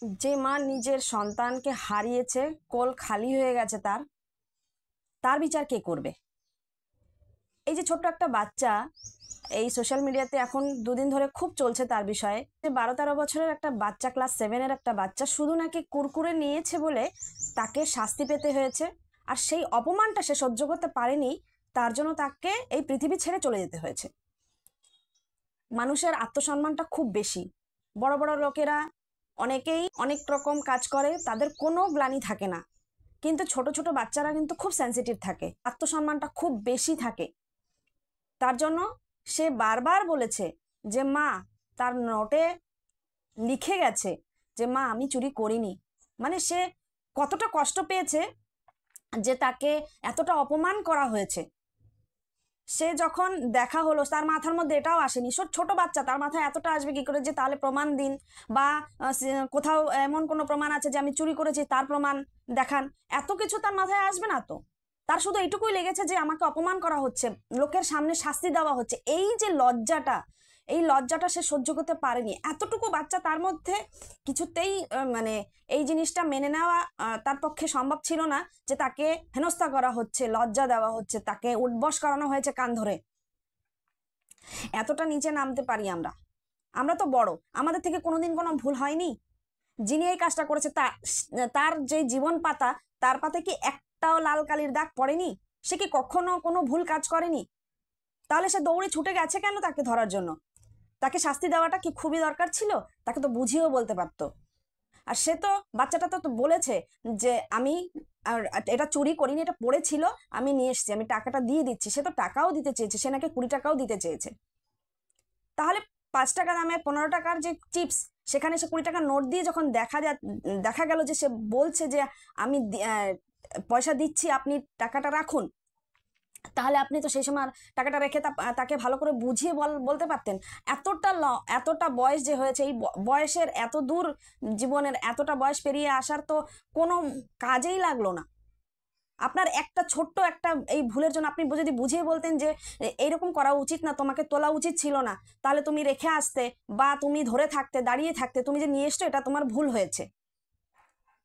যে মা নিজের সন্তানকে হারিয়েছে, কোল খালি হয়ে গেছে, তার বিচার কে করবে? এই যে ছোট্ট একটা বাচ্চা, এই সোশ্যাল মিডিয়াতে এখন দুদিন ধরে খুব চলছে তার বিষয়ে, যে 12-13 বছরের একটা বাচ্চা, ক্লাস 7-এর একটা বাচ্চা, শুধু নাকি কুরকুরে নিয়েছে বলে তাকে শাস্তি পেতে হয়েছে। আর সেই অপমানটা সে সহ্য করতে পারেনি, তার জন্য তাকে এই পৃথিবী ছেড়ে চলে যেতে হয়েছে। মানুষের আত্মসম্মানটা খুব বেশি। বড় বড় লোকেরা অনেকেই অনেক রকম কাজ করে, তাদের কোনো গ্লানি থাকে না, কিন্তু ছোট ছোট বাচ্চারা কিন্তু খুব সেন্সিটিভ থাকে, আত্মসম্মানটা খুব বেশি থাকে। তার জন্য সে বারবার বলেছে যে মা, তার নোটে লিখে গেছে যে মা, আমি চুরি করিনি। মানে সে কতটা কষ্ট পেয়েছে যে তাকে এতটা অপমান করা হয়েছে। সে যখন দেখা হলো, তার মাথার মধ্যে এটাও আসেনি, ছোট বাচ্চা, তার মাথায় এতটা আসবে কি করে যে তাহলে প্রমাণ দিন, বা কোথাও এমন কোনো প্রমাণ আছে যে আমি চুরি করেছি, তার প্রমাণ দেখান। এত কিছু তার মাথায় আসবে না তো। তার শুধু এইটুকুই লেগেছে যে আমাকে অপমান করা হচ্ছে, লোকের সামনে শাস্তি দেওয়া হচ্ছে। এই যে লজ্জাটা, এই লজ্জাটা সে সহ্য করতে পারেনি। এতটুকু বাচ্চা, তার মধ্যে কিছুতেই মানে এই জিনিসটা মেনে নেওয়া তার পক্ষে সম্ভব ছিল না যে তাকে হেনস্থা করা হচ্ছে, লজ্জা দেওয়া হচ্ছে, তাকে উঠবস করানো হয়েছে কান ধরে। এতটা নিচে নামতে পারি আমরা? আমরা তো বড়, আমাদের থেকে কোনোদিন কোনো ভুল হয়নি? যিনি এই কাজটা করেছে তার যে জীবন পাতা, তার পাতে কি একটাও লাল কালির দাগ পড়েনি? সে কি কখনো কোনো ভুল কাজ করেনি? তাহলে সে দৌড়ে ছুটে গেছে কেন তাকে ধরার জন্য? তাকে শাস্তি দেওয়াটা কি খুবই দরকার ছিল? তাকে তো বুঝিয়েও বলতে পারতো। আর সে তো, বাচ্চাটা তো বলেছে যে আমি আর এটা চুরি করিনি, এটা পড়েছিল, আমি নিয়ে এসেছি, আমি টাকাটা দিয়ে দিচ্ছি। সে তো টাকাও দিতে চেয়েছে, সে নাকি 20 টাকাও দিতে চেয়েছে। তাহলে 5 টাকা দামে 15 টাকার যে চিপস, সেখানে সে 20 টাকার নোট দিয়ে যখন দেখা গেল যে সে বলছে যে আমি পয়সা দিচ্ছি, আপনি টাকাটা রাখুন, তাহলে আপনি তো সেই সময় টাকাটা রেখে তাকে ভালো করে বুঝিয়ে বলতে পারতেন। এতটা বয়স যে হয়েছে, এই বয়সের এত দূর, জীবনের এতটা বয়স পেরিয়ে আসার তো কোনো কাজেই লাগলো না। আপনার একটা ছোট্ট একটা এই ভুলের জন্য আপনি যদি বুঝিয়ে বলতেন যে এইরকম করা উচিত না, তোমাকে তোলা উচিত ছিল না, তাহলে তুমি রেখে আসতে, বা তুমি ধরে থাকতে, দাঁড়িয়ে থাকতে, তুমি যে নিয়ে এসছো এটা তোমার ভুল হয়েছে,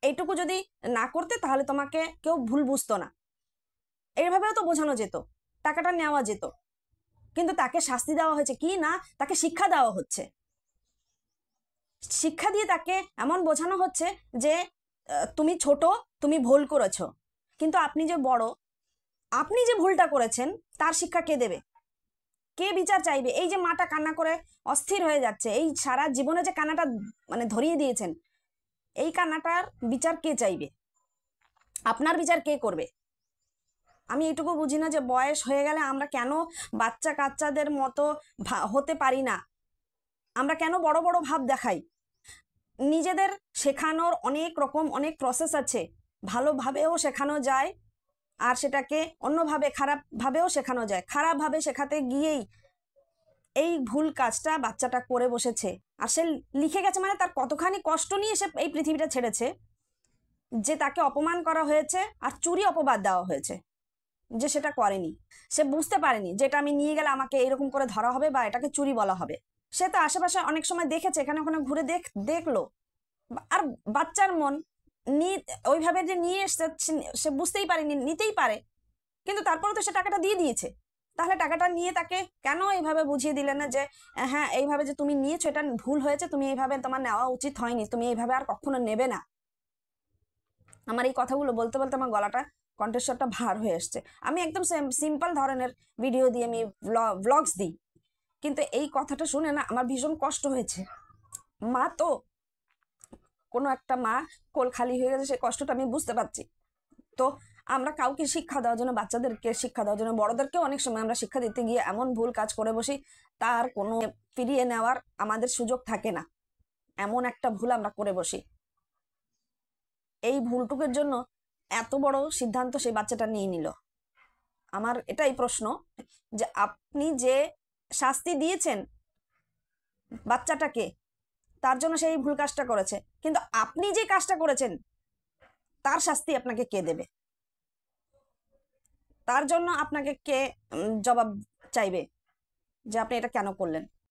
এইটুকু যদি না করতে, তাহলে তোমাকে কেউ ভুল বুঝতো না। এইভাবেও তো বোঝানো যেত, টাকাটা নেওয়া যেত। কিন্তু তাকে শাস্তি দেওয়া হয়েছে কি না, তাকে শিক্ষা দেওয়া হচ্ছে। শিক্ষা দিয়ে তাকে এমন বোঝানো হচ্ছে যে তুমি ছোট, তুমি ভুল করেছো, কিন্তু আপনি যে বড়, আপনি যে ভুলটা করেছেন তার শিক্ষা কে দেবে? কে বিচার চাইবে? এই যে মাটা কান্না করে অস্থির হয়ে যাচ্ছে, এই সারা জীবনে যে কান্নাটা মানে ধরিয়ে দিয়েছেন, এই কান্নাটার বিচার কে চাইবে? আপনার বিচার কে করবে? আমি এটুকু বুঝি না যে বয়স হয়ে গেলে আমরা কেন বাচ্চা কাচ্চাদের মতো হতে পারি না? আমরা কেন বড় বড় ভাব দেখাই? নিজেদের শেখানোর অনেক রকম, অনেক প্রসেস আছে। ভালোভাবেও শেখানো যায়, আর সেটাকে অন্যভাবে, খারাপভাবেও শেখানো যায়। খারাপভাবে শেখাতে গিয়েই এই ভুল কাজটা বাচ্চাটা করে বসেছে। আর সে লিখে গেছে, মানে তার কতখানি কষ্ট নিয়ে সে এই পৃথিবীটা ছেড়েছে, যে তাকে অপমান করা হয়েছে আর চুরি অপবাদ দেওয়া হয়েছে যে সেটা করেনি। সে বুঝতে পারেনি যে এটা আমি নিয়ে গেলে আমাকে এরকম করে ধরা হবে, বা এটাকে চুরি বলা হবে। সে তো আশেপাশে অনেক সময় দেখেছে, এখানে ওখানে ঘুরে দেখলো। আর বাচ্চার মন ওইভাবে যে নিয়ে এসছে, সে বুঝতেই পারেনি, নিতেই পারে, কিন্তু তারপরে তো সে টাকাটা দিয়ে দিয়েছে। তাহলে টাকাটা নিয়ে তাকে কেন এইভাবে বুঝিয়ে দিলেন না যে হ্যাঁ, এইভাবে যে তুমি নিয়েছো এটা ভুল হয়েছে, তুমি এইভাবে, তোমার নেওয়া উচিত হয়নি, তুমি এইভাবে আর কখনো নেবে না। আমার এই কথাগুলো বলতে বলতে আমার গলাটা, কণ্ঠস্বরটা ভার হয়ে এসছে। আমি একদম সিম্পল ধরনের ভিডিও দিয়ে আমি ব্লগস দিই, কিন্তু এই কথাটা শুনে না আমার ভীষণ কষ্ট হয়েছে। মা তো, কোনো একটা মা কোল খালি হয়ে গেছে, সেই কষ্টটা আমি বুঝতে পারছি। তো আমরা কাউকে শিক্ষা দেওয়ার জন্য, বাচ্চাদেরকে শিক্ষা দেওয়ার জন্য, বড়দেরকেও অনেক সময় আমরা শিক্ষা দিতে গিয়ে এমন ভুল কাজ করে বসি, তার কোনো ফিরিয়ে নেওয়ার আমাদের সুযোগ থাকে না। এমন একটা ভুল আমরা করে বসি। এই ভুলটুকুর জন্য এত বড় সিদ্ধান্ত সেই বাচ্চাটা নিয়ে নিল। আমার এটাই প্রশ্ন যে আপনি যে শাস্তি দিয়েছেন বাচ্চাটাকে, তার জন্য সেই ভুল কাজটা করেছে, কিন্তু আপনি যে কাজটা করেছেন তার শাস্তি আপনাকে কে দেবে? তার জন্য আপনাকে কে জবাব চাইবে যে আপনি এটা কেন করলেন?